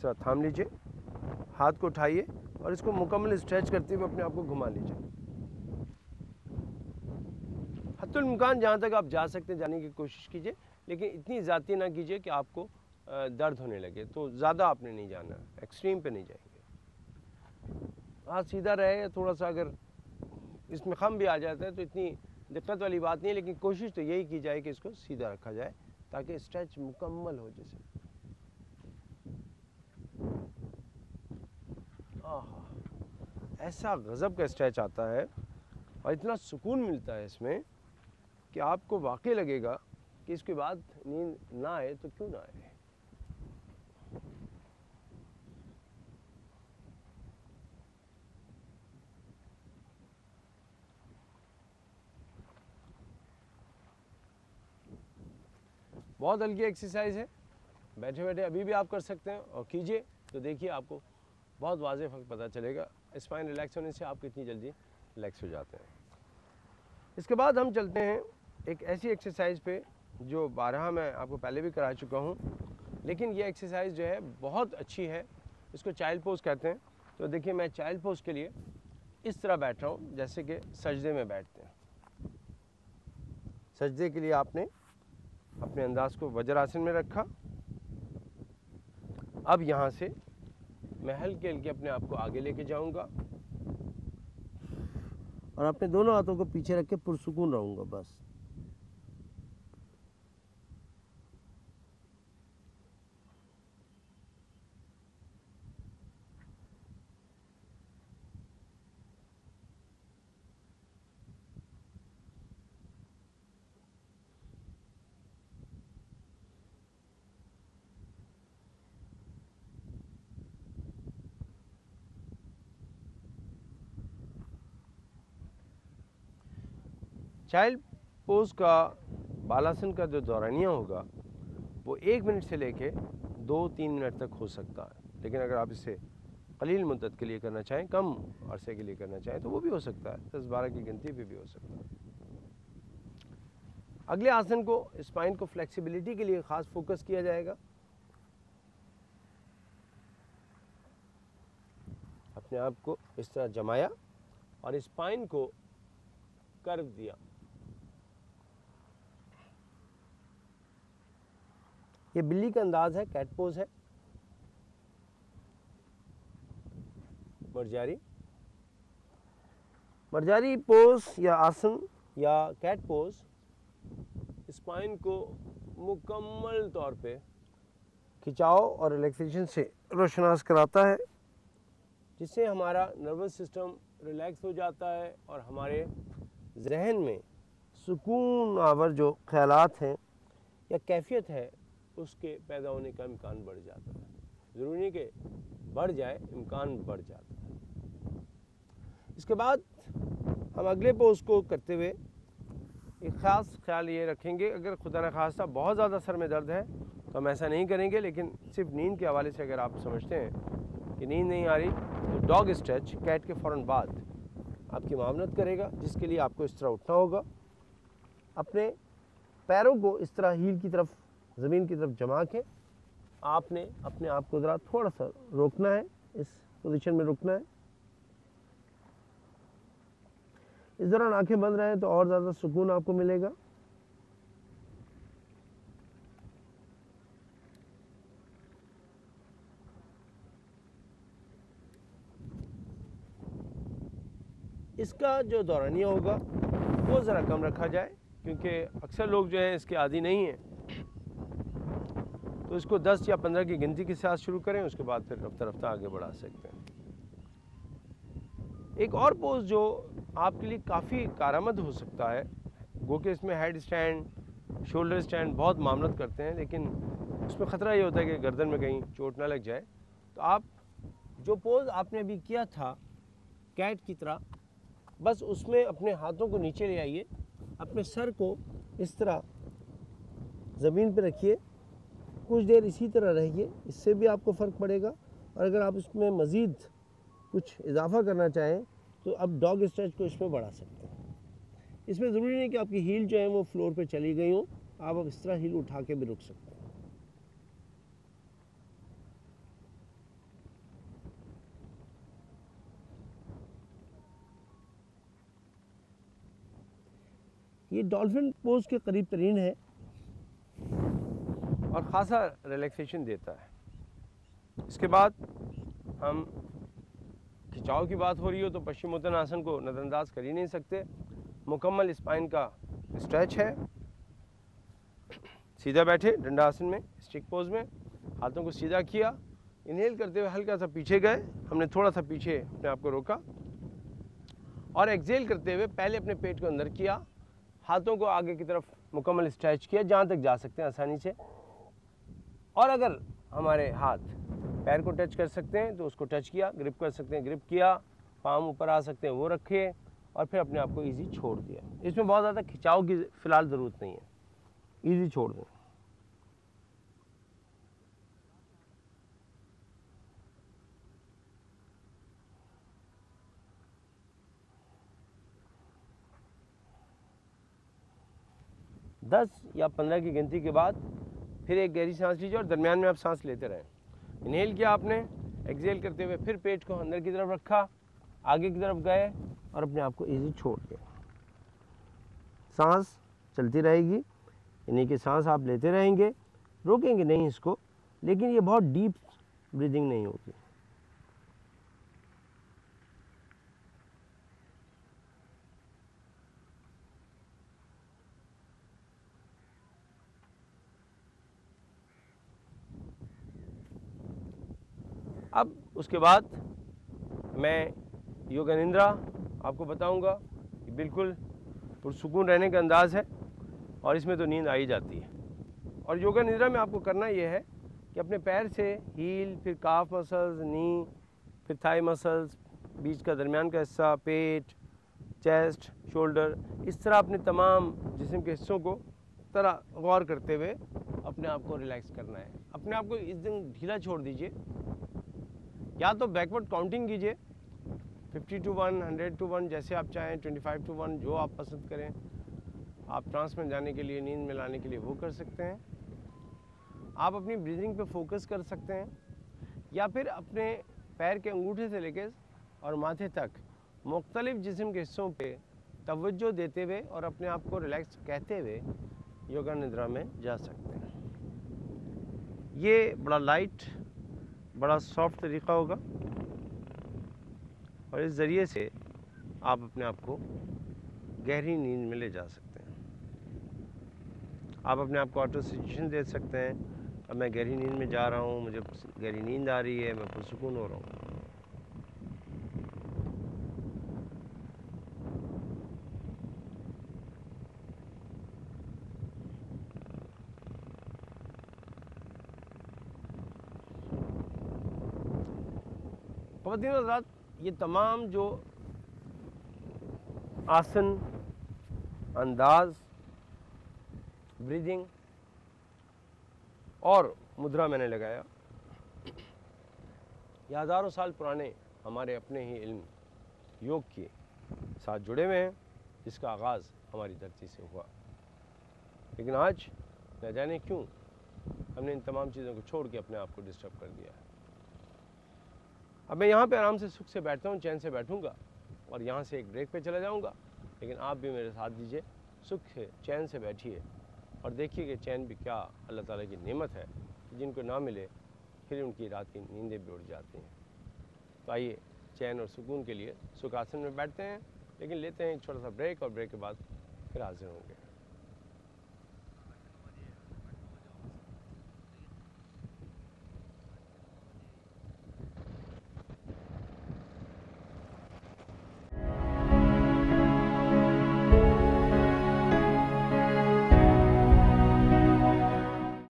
तरह थाम लीजिए, हाथ को उठाइए और इसको मुकम्मल स्ट्रेच करते हुए अपने आप को घुमा लीजिए। हत्तुल इम्कान जहाँ तक आप जा सकते हैं जाने की कोशिश कीजिए, लेकिन इतनी ज़्यादती ना कीजिए कि आपको दर्द होने लगे। तो ज़्यादा आपने नहीं जाना, एक्सट्रीम पे नहीं जाएंगे। हाथ सीधा रहे, थोड़ा सा अगर इसमें खम भी आ जाता है तो इतनी दिक्कत वाली बात नहीं है, लेकिन कोशिश तो यही की जाए कि इसको सीधा रखा जाए ताकि स्ट्रेच मुकम्मल हो। जैसे ऐसा गज़ब का स्ट्रेच आता है और इतना सुकून मिलता है इसमें कि आपको वाकई लगेगा कि इसके बाद नींद ना आए तो क्यों ना आए। बहुत हल्की एक्सरसाइज है, बैठे बैठे अभी भी आप कर सकते हैं और कीजिए तो देखिए आपको बहुत वाज़ेह फ़र्क पता चलेगा। स्पाइन रिलैक्स होने से आप कितनी जल्दी रिलैक्स हो जाते हैं। इसके बाद हम चलते हैं एक ऐसी एक्सरसाइज पे जो 12 मैं आपको पहले भी करा चुका हूँ, लेकिन ये एक्सरसाइज जो है बहुत अच्छी है। इसको चाइल्ड पोज कहते हैं। तो देखिए मैं चाइल्ड पोज के लिए इस तरह बैठ रहा हूँ जैसे कि सजदे में बैठते हैं। सजदे के लिए आपने अपने अंदाज को वज्रासन में रखा। अब यहाँ से मैं हल्के हल्के अपने आप को आगे लेके जाऊँगा और अपने दोनों हाथों को पीछे रख के पुरसुकून रहूँगा बस। चाइल्ड पोज का बालासन का जो दौरानिया होगा वो 1 मिनट से लेके 2-3 मिनट तक हो सकता है, लेकिन अगर आप इसे कलील मुद्दत के लिए करना चाहें, कम अरसे के लिए करना चाहें तो वो भी हो सकता है, 10-12 की गिनती पे भी हो सकता है। अगले आसन को स्पाइन को फ्लेक्सिबिलिटी के लिए ख़ास फोकस किया जाएगा। अपने आप को इस तरह जमाया और स्पाइन को कर्व दिया। ये बिल्ली का अंदाज है, कैट पोज है। मर्जारी पोज या आसन या कैट पोज स्पाइन को मुकम्मल तौर पे खिंचाव और रिलैक्सेशन से रोशनास कराता है, जिससे हमारा नर्वस सिस्टम रिलैक्स हो जाता है और हमारे जहन में सुकून आवर जो ख्यालात हैं या कैफियत है उसके पैदा होने का इम्कान बढ़ जाता है। ज़रूरी नहीं कि बढ़ जाए, इम्कान बढ़ जाता है। इसके बाद हम अगले पोज को करते हुए एक ख़ास ख्याल ये रखेंगे, अगर खुदा न खास्ता बहुत ज़्यादा सर में दर्द है तो हम ऐसा नहीं करेंगे, लेकिन सिर्फ नींद के हवाले से अगर आप समझते हैं कि नींद नहीं आ रही तो डॉग स्ट्रेच कैट के फ़ौरन बाद आपकी मावनत करेगा, जिसके लिए आपको इस तरह उठना होगा। अपने पैरों को इस तरह हील की तरफ, ज़मीन की तरफ जमा के आपने अपने आप को ज़रा थोड़ा सा रोकना है, इस पोजीशन में रुकना है। इस दौरान आंखें बंद रहें तो और ज़्यादा सुकून आपको मिलेगा। इसका जो दौरानिया होगा वो ज़रा कम रखा जाए, क्योंकि अक्सर लोग जो हैं इसके आदी नहीं हैं। तो इसको 10 या 15 की गिनती के साथ शुरू करें, उसके बाद फिर रफ्ता रफ्ता आगे बढ़ा सकते हैं। एक और पोज जो आपके लिए काफ़ी कारआमद हो सकता है, गो कि इसमें हेड स्टैंड, शोल्डर स्टैंड बहुत मामलत करते हैं, लेकिन उसमें ख़तरा ये होता है कि गर्दन में कहीं चोट ना लग जाए। तो आप जो पोज आपने अभी किया था कैट की तरह, बस उसमें अपने हाथों को नीचे ले आइए, अपने सर को इस तरह ज़मीन पे रखिए, कुछ देर इसी तरह रहिए, इससे भी आपको फ़र्क पड़ेगा। और अगर आप इसमें मज़ीद कुछ इजाफा करना चाहें तो अब डॉग स्ट्रेच को इसमें बढ़ा सकते हैं। इसमें ज़रूरी नहीं कि आपकी हील जो है वो फ्लोर पे चली गई हो, आप अब इस तरह हील उठा के भी रुक सकते हैं। ये डॉल्फिन पोज के करीब तरीन है और ख़ासा रिलैक्सेशन देता है। इसके बाद हम खिंचाव की बात हो रही हो तो पश्चिमोत्तानासन को नज़रअंदाज कर ही नहीं सकते। मुकम्मल स्पाइन का स्ट्रेच है। सीधा बैठे डंडासन में, स्टिक पोज में, हाथों को सीधा किया, इनहेल करते हुए हल्का सा पीछे गए, हमने थोड़ा सा पीछे अपने आप को रोका और एक्सहेल करते हुए पहले अपने पेट को अंदर किया, हाथों को आगे की तरफ मुकम्मल स्ट्रेच किया जहाँ तक जा सकते हैं आसानी से। और अगर हमारे हाथ पैर को टच कर सकते हैं तो उसको टच किया, ग्रिप कर सकते हैं ग्रिप किया, पाम ऊपर आ सकते हैं वो रखे और फिर अपने आप को ईजी छोड़ दिया। इसमें बहुत ज़्यादा खिंचाव की फ़िलहाल ज़रूरत नहीं है, ईजी छोड़ दें। दस या 15 की गिनती के बाद फिर एक गहरी सांस लीजिए और दरमियान में आप सांस लेते रहें। इनहेल किया आपने, एक्सहेल करते हुए फिर पेट को अंदर की तरफ रखा, आगे की तरफ गए और अपने आप को इजी छोड़ दिया। सांस चलती रहेगी, यानी कि सांस आप लेते रहेंगे, रोकेंगे नहीं इसको, लेकिन ये बहुत डीप ब्रीदिंग नहीं होगी। अब उसके बाद मैं योगा निद्रा आपको बताऊंगा कि बिल्कुल पुरसुकून रहने का अंदाज़ है और इसमें तो नींद आ ही जाती है। और योगा निद्रा में आपको करना ये है कि अपने पैर से हील, फिर काफ मसल्स, नी, फिर थाई मसल्स, बीच का दरमियान का हिस्सा, पेट, चेस्ट, शोल्डर, इस तरह अपने तमाम जिस्म के हिस्सों को तरह गौर करते हुए अपने आप को रिलैक्स करना है। अपने आप को इस दिन ढीला छोड़ दीजिए, या तो बैकवर्ड काउंटिंग कीजिए, 50 to 1, 100 to 1, जैसे आप चाहें, 25 to 1, जो आप पसंद करें। आप ट्रांस में जाने के लिए, नींद में लाने के लिए वो कर सकते हैं। आप अपनी ब्रीदिंग पे फोकस कर सकते हैं, या फिर अपने पैर के अंगूठे से लेकर और माथे तक मुख्तलिफ जिस्म के हिस्सों पे तवज्जो देते हुए और अपने आप को रिलैक्स कहते हुए योगा निद्रा में जा सकते हैं। ये बड़ा लाइट, बड़ा सॉफ्ट तरीक़ा होगा और इस ज़रिए से आप अपने आप को गहरी नींद में ले जा सकते हैं। आप अपने आप को ऑटो सजेशन दे सकते हैं, अब मैं गहरी नींद में जा रहा हूँ, मुझे गहरी नींद आ रही है, मैं पुरसुकून हो रहा हूँ। ख़वातीन और हज़रात, ये तमाम जो आसन, अंदाज, ब्रीदिंग और मुद्रा मैंने लगाया, ये हज़ारों साल पुराने हमारे अपने ही इल्म योग के साथ जुड़े हुए हैं, जिसका आगाज़ हमारी धरती से हुआ। लेकिन आज न जाने क्यों हमने इन तमाम चीज़ों को छोड़ के अपने आप को डिस्टर्ब कर दिया है। अब मैं यहाँ पे आराम से सुख से बैठता हूँ, चैन से बैठूँगा और यहाँ से एक ब्रेक पे चला जाऊँगा, लेकिन आप भी मेरे साथ दीजिए, सुख से चैन से बैठिए और देखिए कि चैन भी क्या अल्लाह ताला की नेमत है कि जिनको ना मिले फिर उनकी रात की नींदें भी उड़ जाती हैं। तो आइए चैन और सुकून के लिए सुखासन में बैठते हैं, लेकिन लेते हैं एक छोटा सा ब्रेक और ब्रेक के बाद फिर हाजिर होंगे।